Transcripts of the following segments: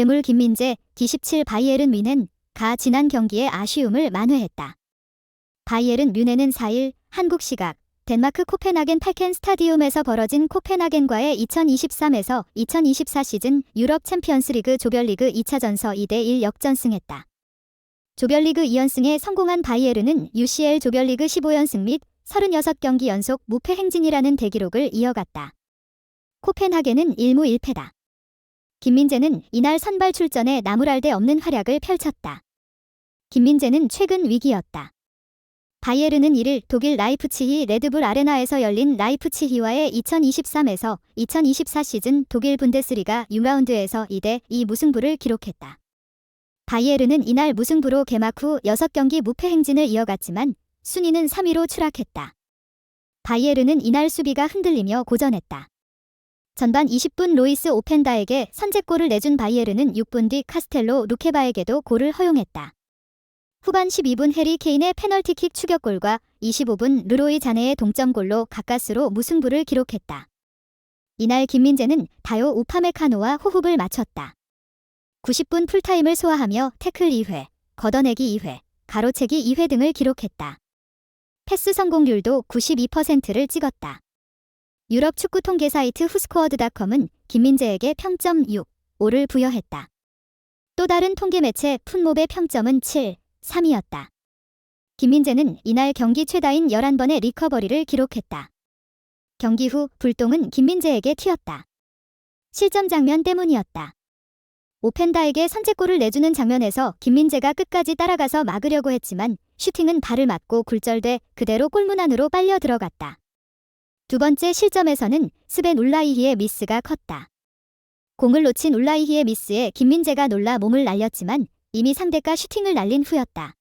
괴물 김민재, D17 바이에른 뮌헨, 지난 경기의 아쉬움을 만회했다. 바이에른 뮌헨은 4일 한국 시각 덴마크 코펜하겐 팔켄 스타디움에서 벌어진 코펜하겐과의 2023에서 2024 시즌 유럽 챔피언스리그 조별리그 2차전서 2대1 역전승했다. 조별리그 2연승에 성공한 바이에른은 UCL 조별리그 15연승 및 36경기 연속 무패 행진이라는 대기록을 이어갔다. 코펜하겐은 1무 1패다. 김민재는 이날 선발 출전에 나무랄데 없는 활약을 펼쳤다. 김민재는 최근 위기였다. 바이에른은 1일 독일 라이프치히 레드불 아레나에서 열린 라이프치히와의 2023에서 2024 시즌 독일 분데스리가 6라운드에서 2대2 무승부를 기록했다. 바이에른은 이날 무승부로 개막 후 6경기 무패 행진을 이어갔지만 순위는 3위로 추락했다. 바이에른은 이날 수비가 흔들리며 고전했다. 전반 20분 로이스 오펜다에게 선제골을 내준 바이에른은 6분 뒤 카스텔로 루케바에게도 골을 허용했다. 후반 12분 해리 케인의 페널티킥 추격골과 25분 르로이 자네의 동점골로 가까스로 무승부를 기록했다. 이날 김민재는 다요 우파메카노와 호흡을 맞췄다. 90분 풀타임을 소화하며 태클 2회, 걷어내기 2회, 가로채기 2회 등을 기록했다. 패스 성공률도 92%를 찍었다. 유럽 축구 통계 사이트 후스코어드닷컴은 김민재에게 평점 6, 5를 부여했다. 또 다른 통계 매체 풋몹의 평점은 7, 3이었다. 김민재는 이날 경기 최다인 11번의 리커버리를 기록했다. 경기 후 불똥은 김민재에게 튀었다. 실점 장면 때문이었다. 오펜다에게 선제골을 내주는 장면에서 김민재가 끝까지 따라가서 막으려고 했지만 슈팅은 발을 맞고 굴절돼 그대로 골문 안으로 빨려 들어갔다. 두 번째 실점에서는 스벤 울라이히의 미스가 컸다. 공을 놓친 울라이히의 미스에 김민재가 놀라 몸을 날렸지만 이미 상대가 슈팅을 날린 후였다.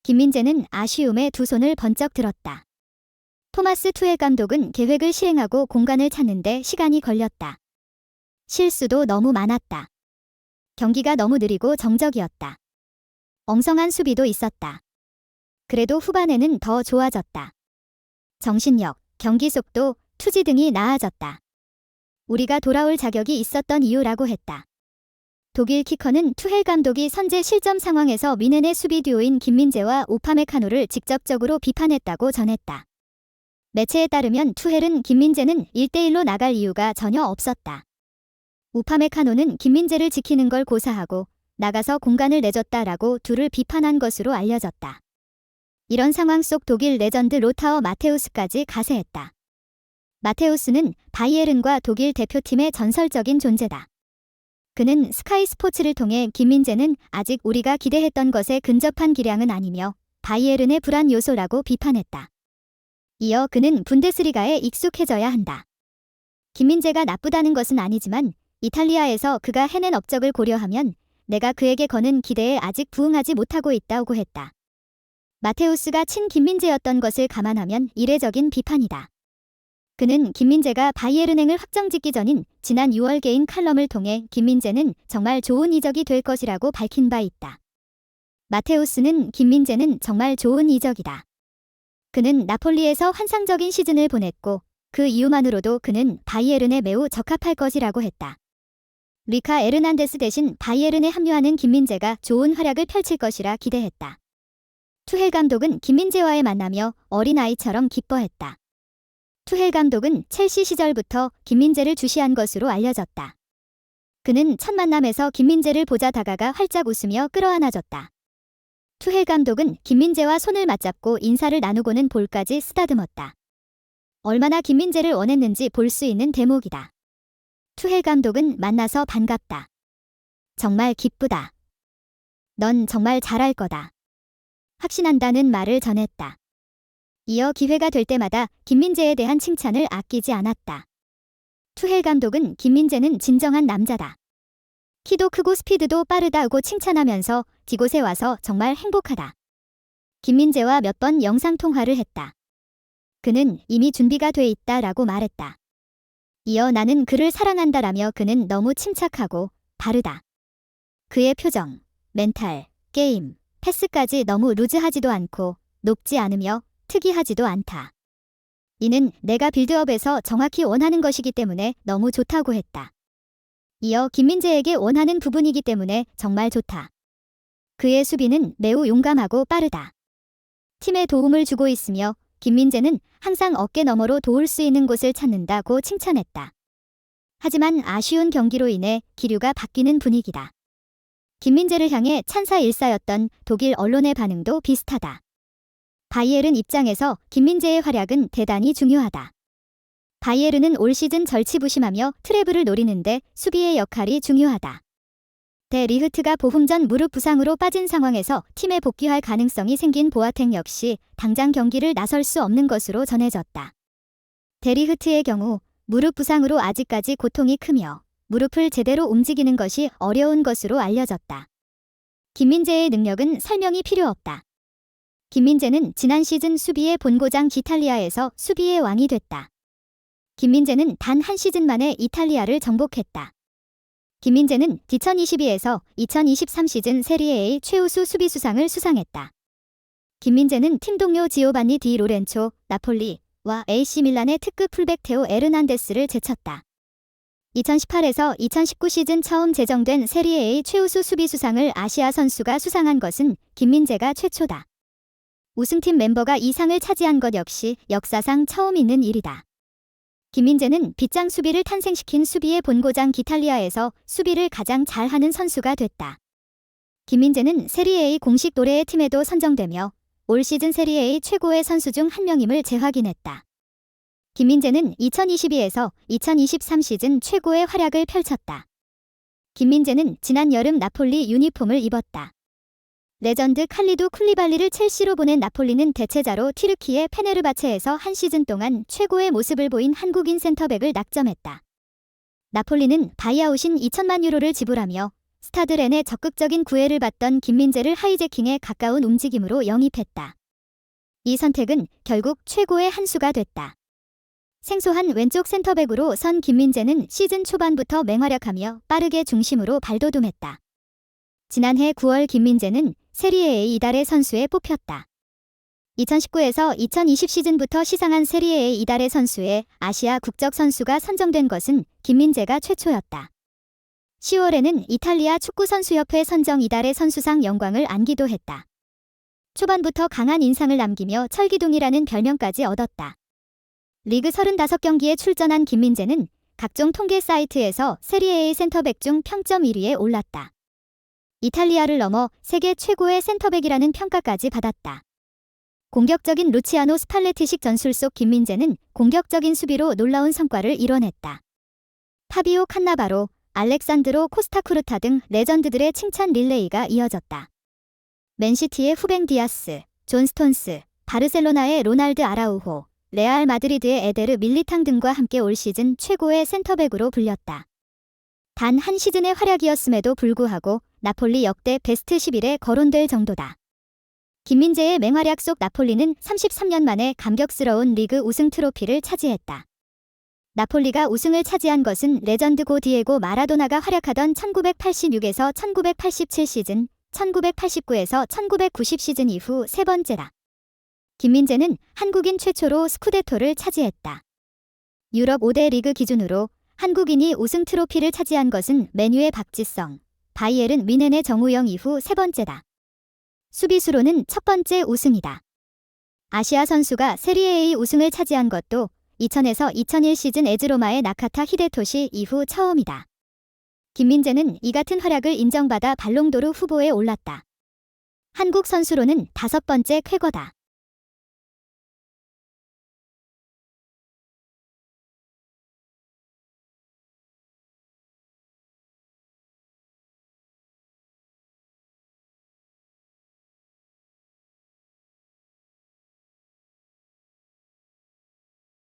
김민재는 아쉬움에 두 손을 번쩍 들었다. 토마스 투헬 감독은 계획을 시행하고 공간을 찾는데 시간이 걸렸다. 실수도 너무 많았다. 경기가 너무 느리고 정적이었다. 엉성한 수비도 있었다. 그래도 후반에는 더 좋아졌다. 정신력, 경기 속도, 투지 등이 나아졌다. 우리가 돌아올 자격이 있었던 이유라고 했다. 독일 키커는 투헬 감독이 선제 실점 상황에서 뮌헨의 수비 듀오인 김민재와 우파메카노를 직접적으로 비판했다고 전했다. 매체에 따르면 투헬은 김민재는 1대1로 나갈 이유가 전혀 없었다. 우파메카노는 김민재를 지키는 걸 고사하고 나가서 공간을 내줬다라고 둘을 비판한 것으로 알려졌다. 이런 상황 속 독일 레전드 로타어 마테우스까지 가세했다. 마테우스는 바이에른과 독일 대표팀의 전설적인 존재다. 그는 스카이 스포츠를 통해 김민재는 아직 우리가 기대했던 것에 근접한 기량은 아니며 바이에른의 불안 요소라고 비판했다. 이어 그는 분데스리가에 익숙해져야 한다. 김민재가 나쁘다는 것은 아니지만 이탈리아에서 그가 해낸 업적을 고려하면 내가 그에게 거는 기대에 아직 부응하지 못하고 있다고 했다. 마테우스가 친 김민재였던 것을 감안하면 이례적인 비판이다. 그는 김민재가 바이에른행을 확정짓기 전인 지난 6월 개인 칼럼을 통해 김민재는 정말 좋은 이적이 될 것이라고 밝힌 바 있다. 마테우스는 김민재는 정말 좋은 이적이다. 그는 나폴리에서 환상적인 시즌을 보냈고 그 이유만으로도 그는 바이에른에 매우 적합할 것이라고 했다. 리카 에르난데스 대신 바이에른에 합류하는 김민재가 좋은 활약을 펼칠 것이라 기대했다. 투헬 감독은 김민재와의 만나며 어린아이처럼 기뻐했다. 투헬 감독은 첼시 시절부터 김민재를 주시한 것으로 알려졌다. 그는 첫 만남에서 김민재를 보자 다가가 활짝 웃으며 끌어안아줬다. 투헬 감독은 김민재와 손을 맞잡고 인사를 나누고는 볼까지 쓰다듬었다. 얼마나 김민재를 원했는지 볼 수 있는 대목이다. 투헬 감독은 만나서 반갑다. 정말 기쁘다. 넌 정말 잘할 거다. 확신한다는 말을 전했다. 이어 기회가 될 때마다 김민재에 대한 칭찬을 아끼지 않았다. 투헬 감독은 김민재는 진정한 남자다. 키도 크고 스피드도 빠르다고 칭찬하면서 이곳에 와서 정말 행복하다. 김민재와 몇 번 영상통화를 했다. 그는 이미 준비가 돼 있다라고 말했다. 이어 나는 그를 사랑한다라며 그는 너무 침착하고 바르다. 그의 표정, 멘탈, 게임, 패스까지 너무 루즈하지도 않고 높지 않으며 특이하지도 않다. 이는 내가 빌드업에서 정확히 원하는 것이기 때문에 너무 좋다고 했다. 이어 김민재에게 원하는 부분이기 때문에 정말 좋다. 그의 수비는 매우 용감하고 빠르다. 팀에 도움을 주고 있으며 김민재는 항상 어깨 너머로 도울 수 있는 곳을 찾는다고 칭찬했다. 하지만 아쉬운 경기로 인해 기류가 바뀌는 분위기다. 김민재를 향해 찬사 일사였던 독일 언론의 반응도 비슷하다. 바이에른 입장에서 김민재의 활약은 대단히 중요하다. 바이에른은 올 시즌 절치부심하며 트래블을 노리는데 수비의 역할이 중요하다. 데 리흐트가 보름 전 무릎 부상으로 빠진 상황에서 팀에 복귀할 가능성이 생긴 보아텍 역시 당장 경기를 나설 수 없는 것으로 전해졌다. 데 리흐트의 경우 무릎 부상으로 아직까지 고통이 크며 무릎을 제대로 움직이는 것이 어려운 것으로 알려졌다. 김민재의 능력은 설명이 필요 없다. 김민재는 지난 시즌 수비의 본고장 기탈리아에서 수비의 왕이 됐다. 김민재는 단 한 시즌 만에 이탈리아를 정복했다. 김민재는 2022에서 2023 시즌 세리에 A 최우수 수비수상을 수상했다. 김민재는 팀 동료 지오반니 디 로렌초, 나폴리와 AC 밀란의 특급 풀백 테오 에르난데스를 제쳤다. 2018에서 2019 시즌 처음 제정된 세리에 A 최우수 수비수상을 아시아 선수가 수상한 것은 김민재가 최초다. 우승팀 멤버가 이 상을 차지한 것 역시 역사상 처음 있는 일이다. 김민재는 빗장 수비를 탄생시킨 수비의 본고장 기탈리아에서 수비를 가장 잘하는 선수가 됐다. 김민재는 세리에 A 공식 노래의 팀에도 선정되며 올 시즌 세리에 A 최고의 선수 중 한 명임을 재확인했다. 김민재는 2022에서 2023 시즌 최고의 활약을 펼쳤다. 김민재는 지난 여름 나폴리 유니폼을 입었다. 레전드 칼리두 쿨리발리를 첼시로 보낸 나폴리는 대체자로 튀르키예 페네르바체에서 한 시즌 동안 최고의 모습을 보인 한국인 센터백을 낙점했다. 나폴리는 바이아웃인 2천만 유로를 지불하며 스타드 렌의 적극적인 구애를 받던 김민재를 하이제킹에 가까운 움직임으로 영입했다. 이 선택은 결국 최고의 한 수가 됐다. 생소한 왼쪽 센터백으로 선 김민재는 시즌 초반부터 맹활약하며 빠르게 중심으로 발돋움했다. 지난해 9월 김민재는 세리에 A 이달의 선수에 뽑혔다. 2019에서 2020 시즌부터 시상한 세리에 A 이달의 선수에 아시아 국적 선수가 선정된 것은 김민재가 최초였다. 10월에는 이탈리아 축구선수협회 선정 이달의 선수상 영광을 안기도 했다. 초반부터 강한 인상을 남기며 철기둥이라는 별명까지 얻었다. 리그 35경기에 출전한 김민재는 각종 통계 사이트에서 세리에 A 센터백 중 평점 1위에 올랐다. 이탈리아를 넘어 세계 최고의 센터백이라는 평가까지 받았다. 공격적인 루치아노 스팔레티식 전술 속 김민재는 공격적인 수비로 놀라운 성과를 이뤄냈다. 파비오 칸나바로, 알렉산드로 코스타쿠르타 등 레전드들의 칭찬 릴레이가 이어졌다. 맨시티의 후벤 디아스, 존 스톤스, 바르셀로나의 로날드 아라우호, 레알 마드리드의 에데르 밀리탕 등과 함께 올 시즌 최고의 센터백으로 불렸다. 단 한 시즌의 활약이었음에도 불구하고 나폴리 역대 베스트 11에 거론될 정도다. 김민재의 맹활약 속 나폴리는 33년 만에 감격스러운 리그 우승 트로피를 차지했다. 나폴리가 우승을 차지한 것은 레전드 고 디에고 마라도나가 활약하던 1986에서 1987 시즌, 1989에서 1990 시즌 이후 세 번째다. 김민재는 한국인 최초로 스쿠데토를 차지했다. 유럽 5대 리그 기준으로 한국인이 우승 트로피를 차지한 것은 맨유의 박지성, 바이에른 뮌헨의 정우영 이후 세 번째다. 수비수로는 첫 번째 우승이다. 아시아 선수가 세리에 A 우승을 차지한 것도 2000에서 2001 시즌 에즈로마의 나카타 히데토시 이후 처음이다. 김민재는 이 같은 활약을 인정받아 발롱도르 후보에 올랐다. 한국 선수로는 5번째 쾌거다.